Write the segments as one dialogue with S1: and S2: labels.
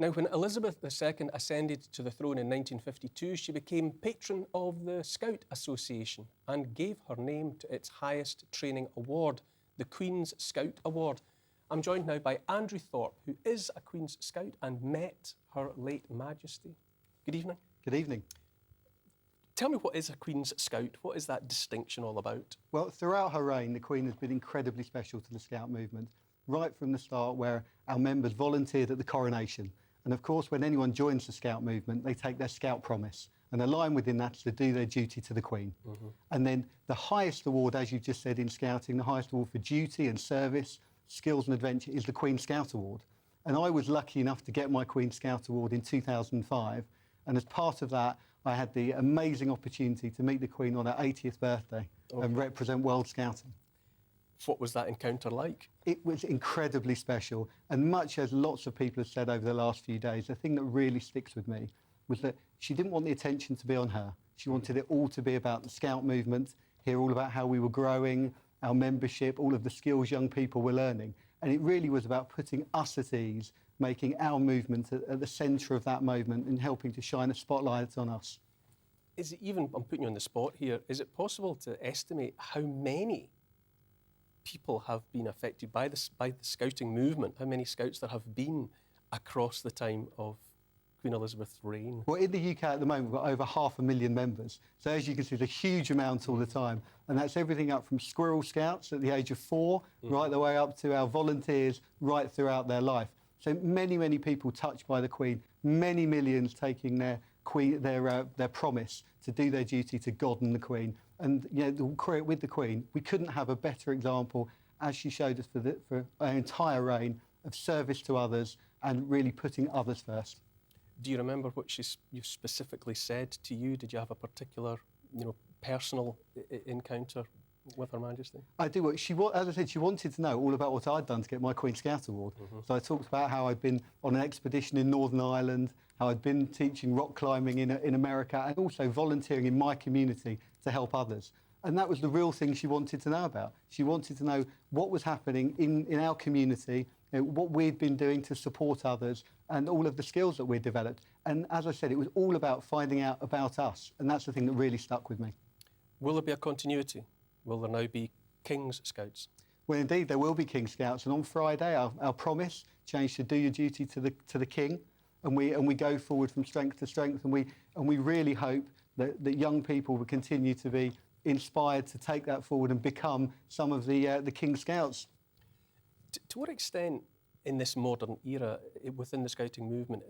S1: Now, when Elizabeth II ascended to the throne in 1952, she became Patron of the Scout Association and gave her name to its highest training award, the Queen's Scout Award. I'm joined now by Andrew Thorp, who is a Queen's Scout and met Her late Majesty. Good evening.
S2: Good evening.
S1: Tell me, what is a Queen's Scout? What is that distinction all about?
S2: Well, throughout her reign, the Queen has been incredibly special to the Scout movement, right from the start, where our members volunteered at the coronation. And of course, when anyone joins the Scout movement, they take their Scout promise. And a line within that is to do their duty to the Queen. And then the highest award, as you just said in Scouting, the highest award for duty and service, skills and adventure is the Queen Scout Award. And I was lucky enough to get my Queen Scout Award in 2005. And as part of that, I had the amazing opportunity to meet the Queen on her 80th birthday and represent World Scouting.
S1: What was that encounter like?
S2: It was incredibly special, and much as lots of people have said over the last few days, the thing that really sticks with me was that she didn't want the attention to be on her. She wanted it all to be about the Scout movement, hear all about how we were growing, our membership, all of the skills young people were learning. And it really was about putting us at ease, making our movement at the centre of that moment and helping to shine a spotlight on us.
S1: Is it even, I'm putting you on the spot here, is it possible to estimate how many people have been affected by the Scouting movement? How many Scouts there have been across the time of Queen Elizabeth's reign?
S2: Well, in the UK at the moment, we've got over 500,000 members. So as you can see, there's a huge amount all the time. And that's everything up from Squirrel Scouts at the age of 4, right the way up to our volunteers right throughout their life. So many, many people touched by the Queen, many millions taking their promise to do their duty to God and the Queen. And you know, with the Queen, we couldn't have a better example, as she showed us for our entire reign, of service to others and really putting others first.
S1: Do you remember what you specifically said to you? Did you have a particular, personal encounter with Her Majesty?
S2: I do. As I said, she wanted to know all about what I'd done to get my Queen Scout Award. So I talked about how I'd been on an expedition in Northern Ireland, how I'd been teaching rock climbing in America, and also volunteering in my community to help others. And that was the real thing she wanted to know about. She wanted to know what was happening in our community, what we'd been doing to support others, and all of the skills that we'd developed. And as I said, it was all about finding out about us, and that's the thing that really stuck with me.
S1: Will there be a continuity? Will there now be King's Scouts?
S2: Well, indeed, there will be King Scouts, and on Friday, our promise changed to do your duty to the King, and we go forward from strength to strength, and we really hope that young people will continue to be inspired to take that forward and become some of the King Scouts.
S1: To what extent, in this modern era, within the Scouting movement,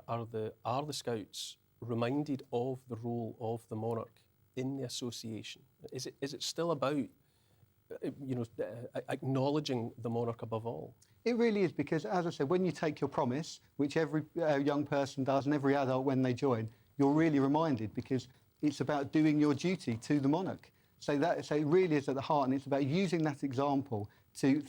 S1: are the Scouts reminded of the role of the monarch in the association? Is it still about acknowledging the monarch above all?
S2: It really is, because, as I said, when you take your promise, which every young person does and every adult when they join, you're really reminded, because it's about doing your duty to the monarch. So it really is at the heart, and it's about using that example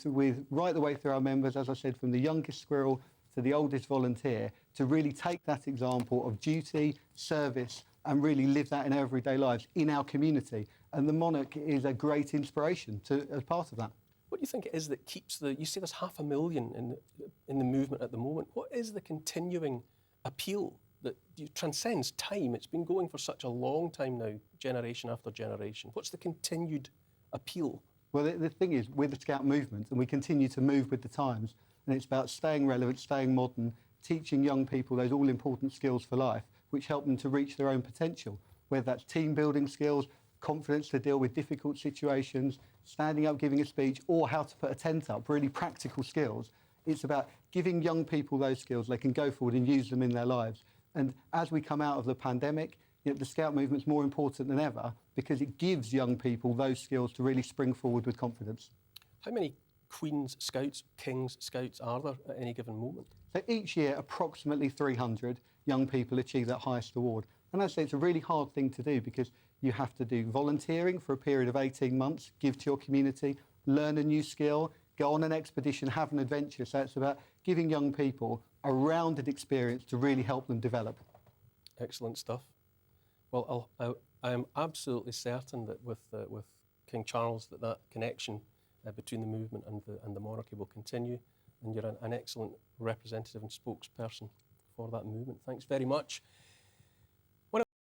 S2: with right the way through our members, as I said, from the youngest squirrel to the oldest volunteer, to really take that example of duty, service, and really live that in our everyday lives in our community. And the monarch is a great inspiration as part of that.
S1: What do you think it is that keeps you say there's 500,000 in the movement at the moment. What is the continuing appeal that transcends time? It's been going for such a long time now, generation after generation. What's the continued appeal?
S2: Well, the thing is, we're the Scout movement, and we continue to move with the times. And it's about staying relevant, staying modern, teaching young people those all-important skills for life, which help them to reach their own potential, whether that's team-building skills, confidence to deal with difficult situations, standing up, giving a speech, or how to put a tent up, really practical skills. It's about giving young people those skills they can go forward and use them in their lives. And as we come out of the pandemic, the Scout movement's more important than ever, because it gives young people those skills to really spring forward with confidence.
S1: How many Queen's Scouts, King's Scouts are there at any given moment?
S2: So each year, approximately 300 young people achieve that highest award. And as I say, it's a really hard thing to do, because you have to do volunteering for a period of 18 months, give to your community, learn a new skill, go on an expedition, have an adventure. So it's about giving young people a rounded experience to really help them develop.
S1: Excellent stuff. Well, I am absolutely certain that with King Charles, that connection between the movement and the monarchy will continue, and you're an excellent representative and spokesperson for that movement. Thanks very much.